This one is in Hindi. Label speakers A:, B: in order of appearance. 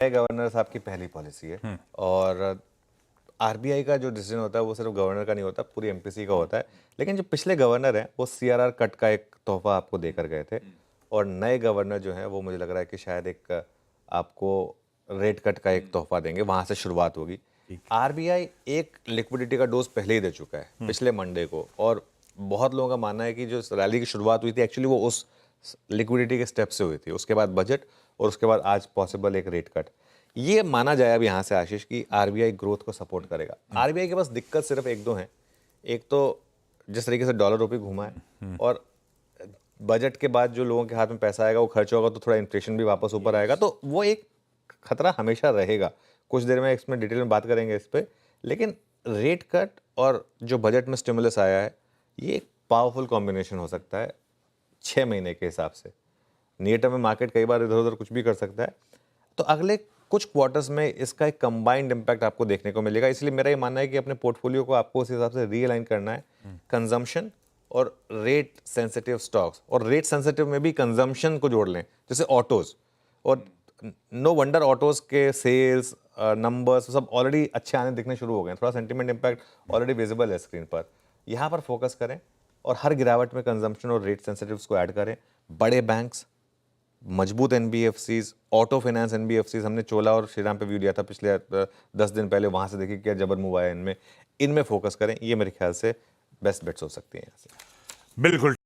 A: गवर्नर साहब की पहली पॉलिसी है और आरबीआई का जो डिसीजन होता है वो सिर्फ गवर्नर का नहीं होता, पूरी एमपीसी का होता है। लेकिन जो पिछले गवर्नर हैं वो सीआरआर कट का एक तोहफा आपको देकर गए थे और नए गवर्नर जो हैं वो मुझे लग रहा है कि शायद एक आपको रेट कट का एक तोहफा देंगे, वहां से शुरुआत होगी। आरबीआई एक लिक्विडिटी का डोज पहले ही दे चुका है पिछले मंडे को, और बहुत लोगों का मानना है कि जो रैली की शुरुआत हुई थी एक्चुअली वो उस लिक्विडिटी के स्टेप से हुई थी, उसके बाद बजट और उसके बाद आज पॉसिबल एक रेट कट। ये माना जाए अब यहाँ से आशीष कि आरबीआई ग्रोथ को सपोर्ट करेगा। आरबीआई के पास दिक्कत सिर्फ एक दो हैं। एक तो जिस तरीके से डॉलर रुपये घुमा है, और बजट के बाद जो लोगों के हाथ में पैसा आएगा वो खर्च होगा तो थोड़ा इन्फ्लेशन भी वापस ऊपर आएगा, तो वो एक खतरा हमेशा रहेगा। कुछ देर में इसमें डिटेल में बात करेंगे इस पर। लेकिन रेट कट और जो बजट में स्टिमुलस आया है ये एक पावरफुल कॉम्बिनेशन हो सकता है 6 महीने के हिसाब से। नियर टर्म में मार्केट कई बार इधर उधर कुछ भी कर सकता है, तो अगले कुछ क्वार्टर्स में इसका एक कंबाइंड इम्पैक्ट आपको देखने को मिलेगा। इसलिए मेरा ये मानना है कि अपने पोर्टफोलियो को आपको उस हिसाब से रीअलाइन करना है। कंजम्पशन और रेट सेंसिटिव स्टॉक्स, और रेट सेंसिटिव में भी कंजम्पशन को जोड़ लें, जैसे ऑटोज। और नो वंडर ऑटोज के सेल्स नंबर्स सब ऑलरेडी अच्छे आने दिखने शुरू हो गए हैं, थोड़ा सेंटिमेंट इम्पैक्ट ऑलरेडी विजिबल है स्क्रीन पर। यहाँ पर फोकस करें और हर गिरावट में कंजम्पशन और रेट सेंसिटिव्स को ऐड करें। बड़े बैंक्स, मजबूत एनबीएफसीज, ऑटो फाइनेंस एनबीएफसीज, हमने चोला और श्रीराम पे व्यू दिया था पिछले 10 दिन पहले, वहां से देखिए क्या जबर मूव आया इनमें। इनमें फोकस करें, ये मेरे ख्याल से बेस्ट बेट्स हो सकती हैं यहाँ से।
B: बिल्कुल।